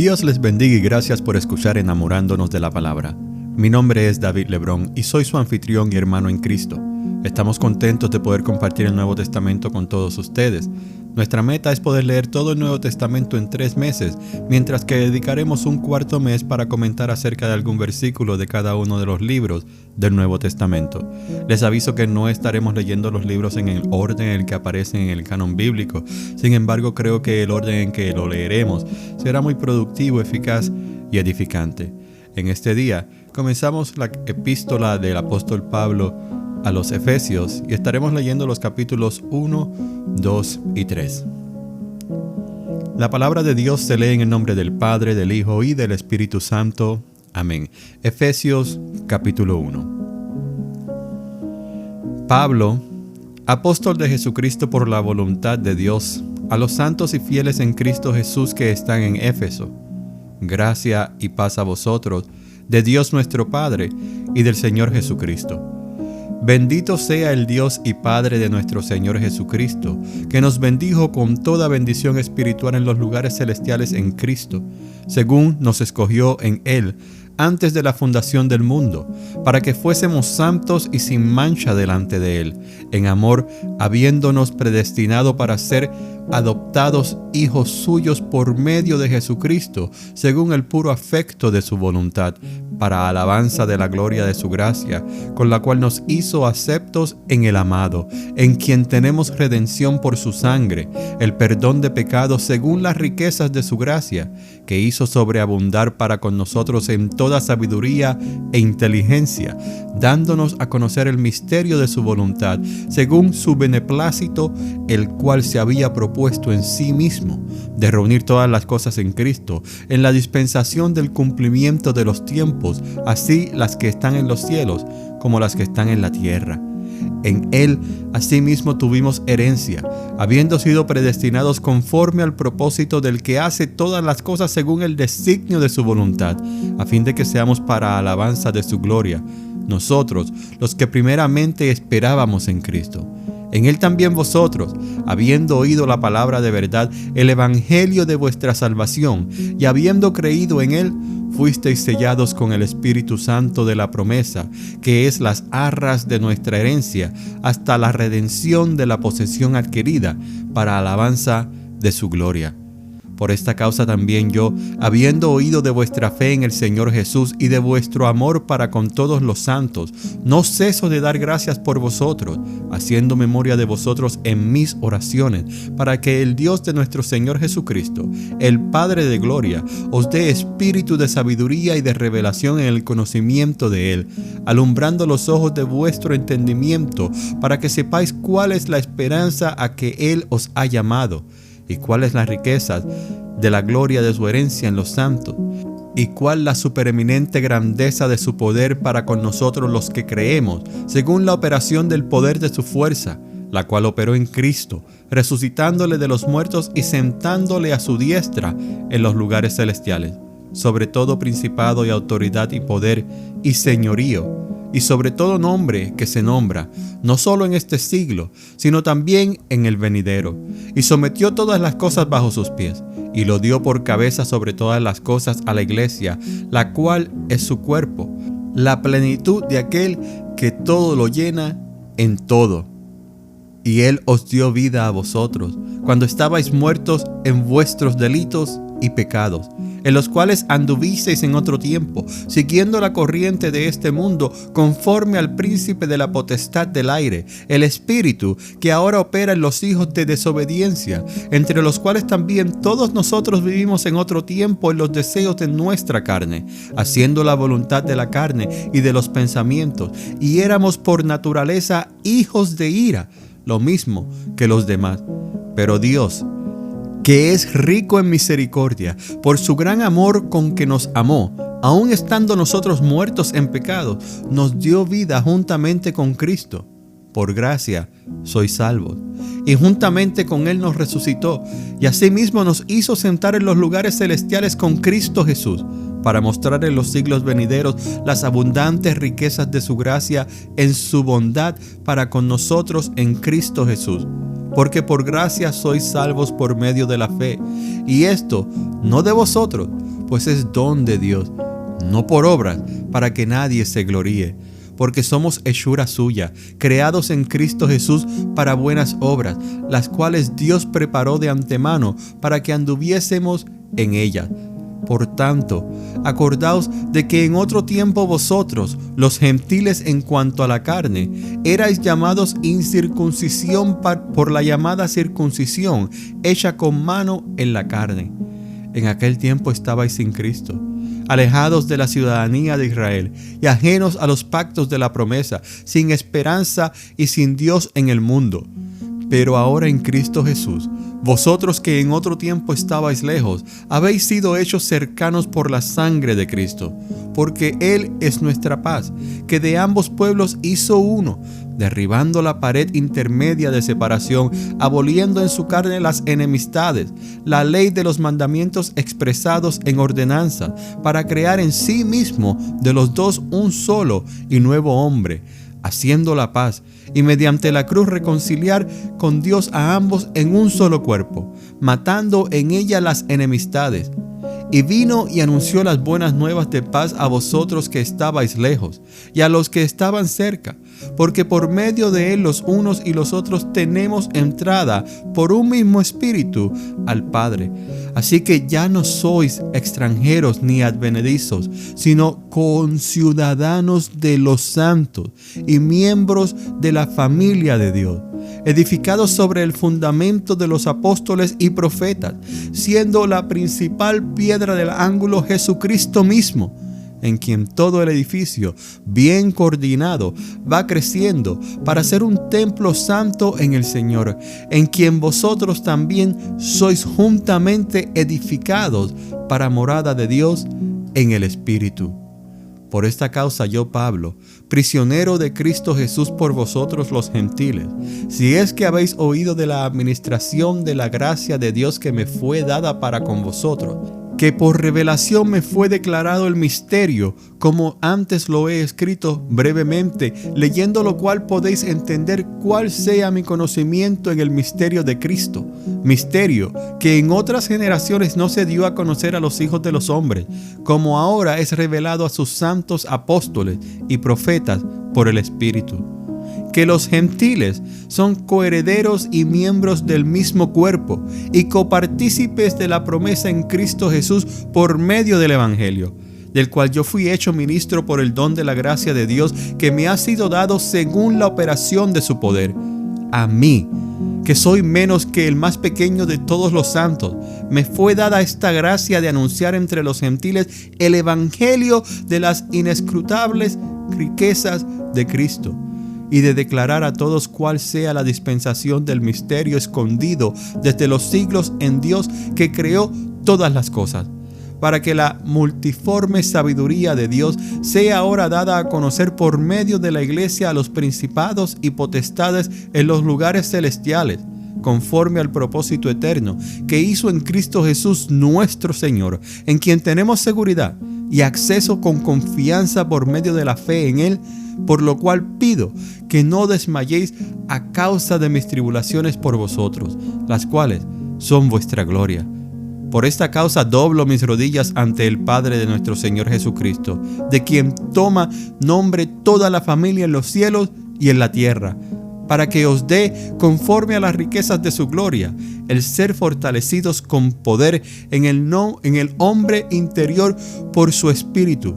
Dios les bendiga y gracias por escuchar Enamorándonos de la Palabra. Mi nombre es David Lebrón y soy su anfitrión y hermano en Cristo. Estamos contentos de poder compartir el Nuevo Testamento con todos ustedes. Nuestra meta es poder leer todo el Nuevo Testamento en 3 meses, mientras que dedicaremos un cuarto mes para comentar acerca de algún versículo de cada uno de los libros del Nuevo Testamento. Les aviso que no estaremos leyendo los libros en el orden en el que aparecen en el canon bíblico. Sin embargo, creo que el orden en que lo leeremos será muy productivo, eficaz y edificante. En este día comenzamos la epístola del apóstol Pablo a los Efesios y estaremos leyendo los capítulos 1, 2 y 3. La palabra de Dios se lee en el nombre del Padre, del Hijo y del Espíritu Santo. Amén. Efesios capítulo 1. Pablo, apóstol de Jesucristo por la voluntad de Dios, a los santos y fieles en Cristo Jesús que están en Éfeso. Gracia y paz a vosotros, de Dios nuestro Padre y del Señor Jesucristo. Bendito sea el Dios y Padre de nuestro Señor Jesucristo, que nos bendijo con toda bendición espiritual en los lugares celestiales en Cristo, según nos escogió en Él antes de la fundación del mundo, para que fuésemos santos y sin mancha delante de Él, en amor, habiéndonos predestinado para ser adoptados hijos suyos por medio de Jesucristo, según el puro afecto de su voluntad, para alabanza de la gloria de su gracia, con la cual nos hizo aceptos en el amado, en quien tenemos redención por su sangre, el perdón de pecados según las riquezas de su gracia, que hizo sobreabundar para con nosotros en toda sabiduría e inteligencia, dándonos a conocer el misterio de su voluntad, según su beneplácito, el cual se había propuesto en sí mismo, de reunir todas las cosas en Cristo, en la dispensación del cumplimiento de los tiempos, así las que están en los cielos como las que están en la tierra. En Él asimismo tuvimos herencia, habiendo sido predestinados conforme al propósito del que hace todas las cosas según el designio de su voluntad, a fin de que seamos para alabanza de su gloria, nosotros, los que primeramente esperábamos en Cristo. En Él también vosotros, habiendo oído la palabra de verdad, el evangelio de vuestra salvación, y habiendo creído en Él, fuisteis sellados con el Espíritu Santo de la promesa, que es las arras de nuestra herencia, hasta la redención de la posesión adquirida, para alabanza de su gloria. Por esta causa también yo, habiendo oído de vuestra fe en el Señor Jesús y de vuestro amor para con todos los santos, no ceso de dar gracias por vosotros, haciendo memoria de vosotros en mis oraciones, para que el Dios de nuestro Señor Jesucristo, el Padre de gloria, os dé espíritu de sabiduría y de revelación en el conocimiento de Él, alumbrando los ojos de vuestro entendimiento, para que sepáis cuál es la esperanza a que Él os ha llamado, y cuáles las riquezas de la gloria de su herencia en los santos, y cuál la supereminente grandeza de su poder para con nosotros los que creemos, según la operación del poder de su fuerza, la cual operó en Cristo, resucitándole de los muertos y sentándole a su diestra en los lugares celestiales, sobre todo principado y autoridad y poder y señorío, y sobre todo nombre que se nombra, no solo en este siglo, sino también en el venidero, y sometió todas las cosas bajo sus pies, y lo dio por cabeza sobre todas las cosas a la iglesia, la cual es su cuerpo, la plenitud de aquel que todo lo llena en todo. Y Él os dio vida a vosotros, cuando estabais muertos en vuestros delitos y pecados, en los cuales anduvisteis en otro tiempo, siguiendo la corriente de este mundo, conforme al príncipe de la potestad del aire, el espíritu que ahora opera en los hijos de desobediencia, entre los cuales también todos nosotros vivimos en otro tiempo en los deseos de nuestra carne, haciendo la voluntad de la carne y de los pensamientos, y éramos por naturaleza hijos de ira, lo mismo que los demás. Pero Dios, que es rico en misericordia, por su gran amor con que nos amó, aun estando nosotros muertos en pecado, nos dio vida juntamente con Cristo. Por gracia sois salvos. Y juntamente con Él nos resucitó, y asimismo nos hizo sentar en los lugares celestiales con Cristo Jesús, para mostrar en los siglos venideros las abundantes riquezas de su gracia en su bondad para con nosotros en Cristo Jesús. Porque por gracia sois salvos por medio de la fe, y esto no de vosotros, pues es don de Dios, no por obras, para que nadie se gloríe. Porque somos hechura suya, creados en Cristo Jesús para buenas obras, las cuales Dios preparó de antemano para que anduviésemos en ellas. Por tanto, acordaos de que en otro tiempo vosotros, los gentiles en cuanto a la carne, erais llamados incircuncisión por la llamada circuncisión, hecha con mano en la carne. En aquel tiempo estabais sin Cristo, alejados de la ciudadanía de Israel y ajenos a los pactos de la promesa, sin esperanza y sin Dios en el mundo. Pero ahora en Cristo Jesús, vosotros que en otro tiempo estabais lejos, habéis sido hechos cercanos por la sangre de Cristo, porque Él es nuestra paz, que de ambos pueblos hizo uno, derribando la pared intermedia de separación, aboliendo en su carne las enemistades, la ley de los mandamientos expresados en ordenanza, para crear en sí mismo de los dos un solo y nuevo hombre, haciendo la paz, y mediante la cruz reconciliar con Dios a ambos en un solo cuerpo, matando en ella las enemistades. Y vino y anunció las buenas nuevas de paz a vosotros que estabais lejos, y a los que estaban cerca, porque por medio de él los unos y los otros tenemos entrada por un mismo espíritu al Padre. Así que ya no sois extranjeros ni advenedizos, sino conciudadanos de los santos y miembros de la familia de Dios, edificados sobre el fundamento de los apóstoles y profetas, siendo la principal piedra del ángulo Jesucristo mismo, en quien todo el edificio, bien coordinado, va creciendo para ser un templo santo en el Señor, en quien vosotros también sois juntamente edificados para morada de Dios en el Espíritu. Por esta causa yo, Pablo, prisionero de Cristo Jesús por vosotros los gentiles, si es que habéis oído de la administración de la gracia de Dios que me fue dada para con vosotros, que por revelación me fue declarado el misterio, como antes lo he escrito brevemente, leyendo lo cual podéis entender cuál sea mi conocimiento en el misterio de Cristo, misterio que en otras generaciones no se dio a conocer a los hijos de los hombres, como ahora es revelado a sus santos apóstoles y profetas por el Espíritu. Que los gentiles son coherederos y miembros del mismo cuerpo y copartícipes de la promesa en Cristo Jesús por medio del Evangelio, del cual yo fui hecho ministro por el don de la gracia de Dios que me ha sido dado según la operación de su poder. A mí, que soy menos que el más pequeño de todos los santos, me fue dada esta gracia de anunciar entre los gentiles el Evangelio de las inescrutables riquezas de Cristo, y de declarar a todos cuál sea la dispensación del misterio escondido desde los siglos en Dios que creó todas las cosas, para que la multiforme sabiduría de Dios sea ahora dada a conocer por medio de la iglesia a los principados y potestades en los lugares celestiales, conforme al propósito eterno que hizo en Cristo Jesús nuestro Señor, en quien tenemos seguridad y acceso con confianza por medio de la fe en Él, por lo cual pido que no desmayéis a causa de mis tribulaciones por vosotros, las cuales son vuestra gloria. Por esta causa doblo mis rodillas ante el Padre de nuestro Señor Jesucristo, de quien toma nombre toda la familia en los cielos y en la tierra, para que os dé, conforme a las riquezas de su gloria, el ser fortalecidos con poder en el hombre interior por su Espíritu,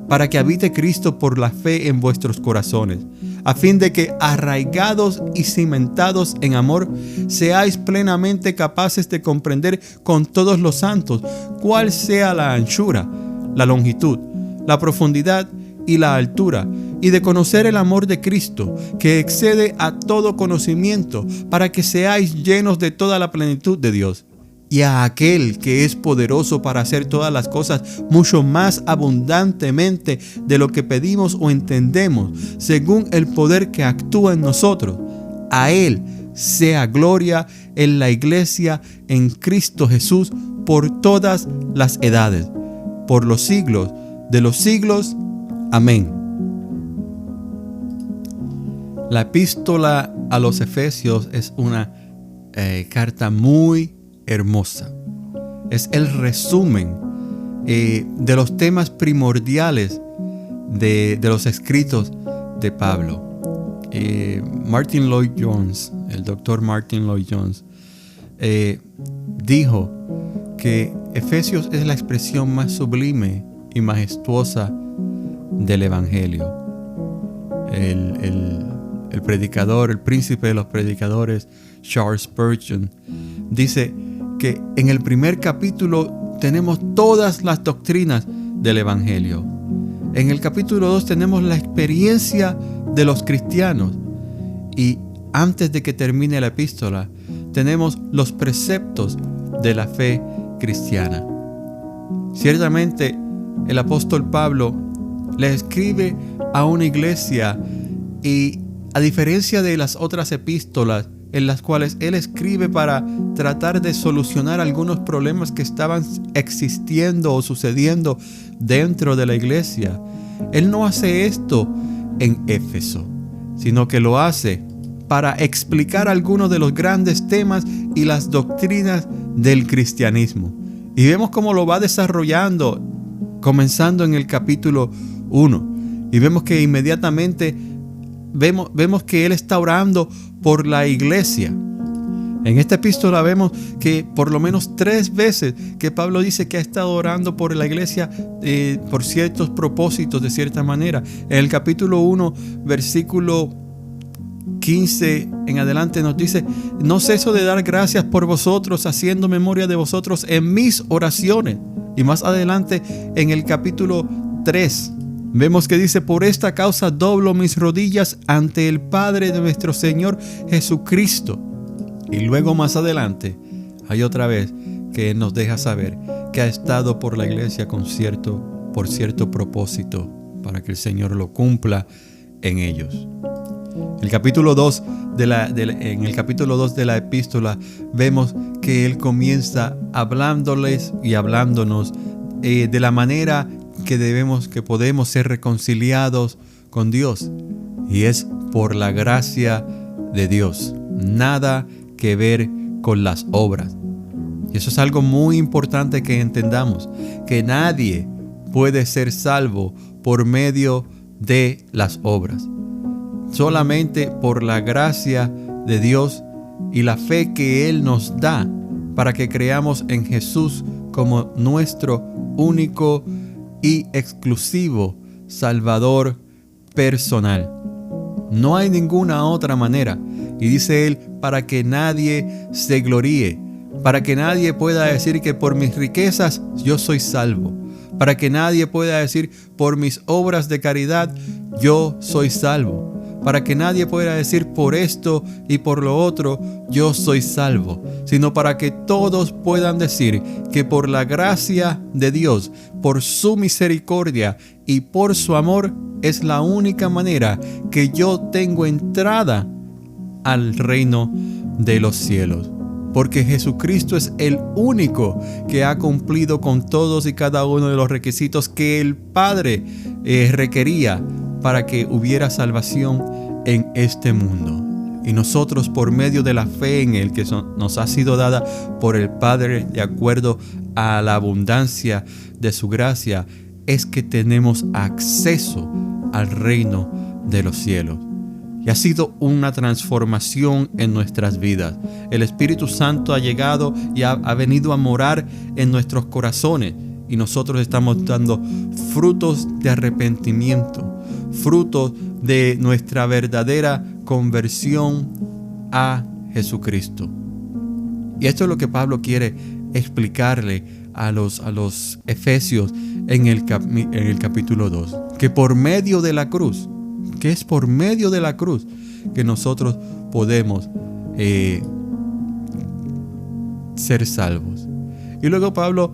para que habite Cristo por la fe en vuestros corazones, a fin de que, arraigados y cimentados en amor, seáis plenamente capaces de comprender con todos los santos cuál sea la anchura, la longitud, la profundidad y la altura, y de conocer el amor de Cristo, que excede a todo conocimiento, para que seáis llenos de toda la plenitud de Dios. Y a aquel que es poderoso para hacer todas las cosas mucho más abundantemente de lo que pedimos o entendemos, según el poder que actúa en nosotros, a Él sea gloria en la iglesia en Cristo Jesús por todas las edades, por los siglos de los siglos. Amén. La epístola a los Efesios es una carta muy hermosa. Es el resumen de los temas primordiales de los escritos de Pablo. Martin Lloyd Jones, el doctor Martin Lloyd Jones, dijo que Efesios es la expresión más sublime y majestuosa del Evangelio. El predicador, el príncipe de los predicadores, Charles Spurgeon, dice que en el primer capítulo tenemos todas las doctrinas del Evangelio. En el capítulo 2 tenemos la experiencia de los cristianos. Y antes de que termine la epístola, tenemos los preceptos de la fe cristiana. Ciertamente, el apóstol Pablo le escribe a una iglesia, y a diferencia de las otras epístolas en las cuales él escribe para tratar de solucionar algunos problemas que estaban existiendo o sucediendo dentro de la iglesia, él no hace esto en Éfeso, sino que lo hace para explicar algunos de los grandes temas y las doctrinas del cristianismo. Y vemos cómo lo va desarrollando, comenzando en el capítulo 1. Y vemos que inmediatamente vemos que él está orando por la iglesia. En esta epístola vemos que por lo menos 3 veces que Pablo dice que ha estado orando por la iglesia por ciertos propósitos, de cierta manera. En el capítulo 1, versículo 15 en adelante nos dice: no ceso de dar gracias por vosotros, haciendo memoria de vosotros en mis oraciones. Y más adelante en el capítulo 3 vemos que dice: por esta causa doblo mis rodillas ante el Padre de nuestro Señor Jesucristo. Y luego más adelante hay otra vez que nos deja saber que ha estado por la iglesia por cierto propósito, para que el Señor lo cumpla en ellos. En el capítulo 2 de la epístola vemos que él comienza hablándoles y hablándonos de la manera que podemos ser reconciliados con Dios, y es por la gracia de Dios, nada que ver con las obras. Y eso es algo muy importante que entendamos, que nadie puede ser salvo por medio de las obras. Solamente por la gracia de Dios y la fe que Él nos da para que creamos en Jesús como nuestro único y exclusivo Salvador personal. No hay ninguna otra manera. Y dice él, para que nadie se gloríe, para que nadie pueda decir que por mis riquezas yo soy salvo, para que nadie pueda decir por mis obras de caridad yo soy salvo, para que nadie pueda decir por esto y por lo otro yo soy salvo, sino para que todos puedan decir que por la gracia de Dios, por su misericordia y por su amor, es la única manera que yo tengo entrada al reino de los cielos. Porque Jesucristo es el único que ha cumplido con todos y cada uno de los requisitos que el Padre requería para que hubiera salvación en este mundo. Y nosotros, por medio de la fe en Él que nos ha sido dada por el Padre de acuerdo a la abundancia de su gracia, es que tenemos acceso al reino de los cielos. Y ha sido una transformación en nuestras vidas. El Espíritu Santo ha llegado y ha venido a morar en nuestros corazones. Y nosotros estamos dando frutos de arrepentimiento, frutos de nuestra verdadera conversión a Jesucristo. Y esto es lo que Pablo quiere explicarle a los efesios en el capítulo 2. Que por medio de la cruz, que es por medio de la cruz que nosotros podemos ser salvos. Y luego Pablo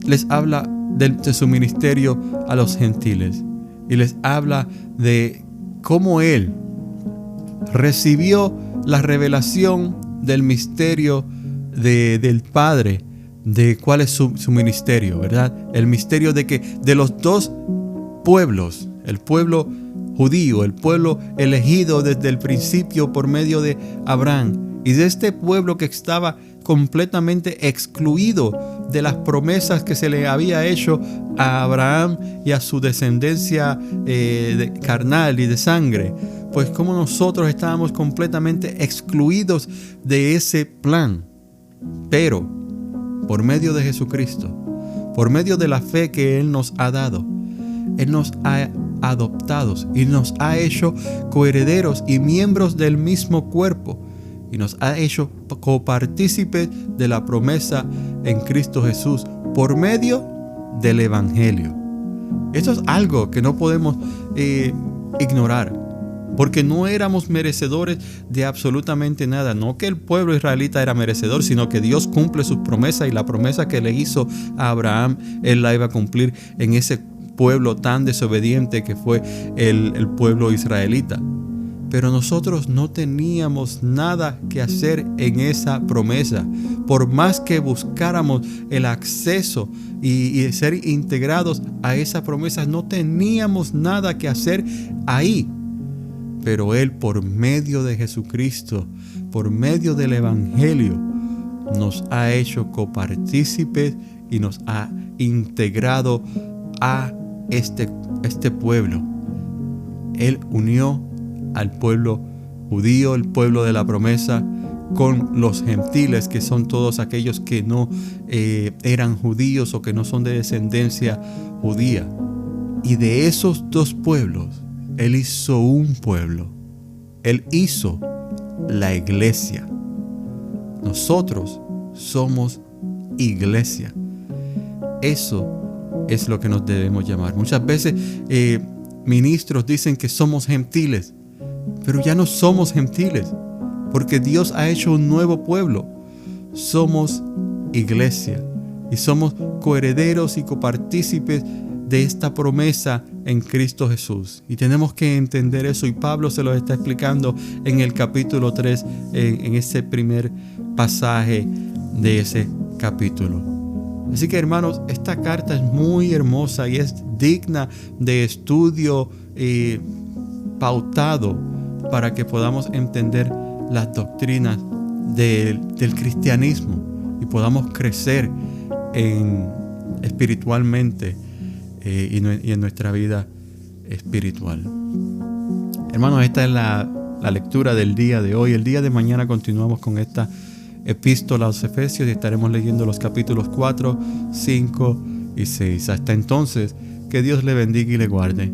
les habla de su ministerio a los gentiles y les habla de cómo él recibió la revelación del misterio del Padre, de cuál es su ministerio, ¿verdad? El misterio de que de los dos pueblos, el pueblo judío, el pueblo elegido desde el principio por medio de Abraham, y de este pueblo que estaba completamente excluido de las promesas que se le había hecho a Abraham y a su descendencia carnal y de sangre. Pues como nosotros estábamos completamente excluidos de ese plan. Pero por medio de Jesucristo, por medio de la fe que Él nos ha dado, Él nos ha adoptado y nos ha hecho coherederos y miembros del mismo cuerpo, y nos ha hecho copartícipes de la promesa en Cristo Jesús por medio del Evangelio. Esto es algo que no podemos ignorar, porque no éramos merecedores de absolutamente nada. No que el pueblo israelita era merecedor, sino que Dios cumple sus promesas, y la promesa que le hizo a Abraham, Él la iba a cumplir en ese pueblo tan desobediente que fue el pueblo israelita. Pero nosotros no teníamos nada que hacer en esa promesa. Por más que buscáramos el acceso y ser integrados a esa promesa, no teníamos nada que hacer ahí. Pero Él, por medio de Jesucristo, por medio del Evangelio, nos ha hecho copartícipes y nos ha integrado a este pueblo. Él unió al pueblo judío, el pueblo de la promesa, con los gentiles, que son todos aquellos que no eran judíos o que no son de descendencia judía. Y de esos dos pueblos, Él hizo un pueblo. Él hizo la iglesia. Nosotros somos iglesia. Eso es lo que nos debemos llamar. Muchas veces ministros dicen que somos gentiles, pero ya no somos gentiles, porque Dios ha hecho un nuevo pueblo. Somos iglesia y somos coherederos y copartícipes de esta promesa en Cristo Jesús. Y tenemos que entender eso, y Pablo se lo está explicando en el capítulo 3, en ese primer pasaje de ese capítulo. Así que, hermanos, esta carta es muy hermosa y es digna de estudio pautado para que podamos entender las doctrinas del cristianismo y podamos crecer espiritualmente y en nuestra vida espiritual. Hermanos, esta es la lectura del día de hoy. El día de mañana continuamos con esta epístola a los Efesios y estaremos leyendo los capítulos 4, 5 y 6. Hasta entonces, que Dios le bendiga y le guarde.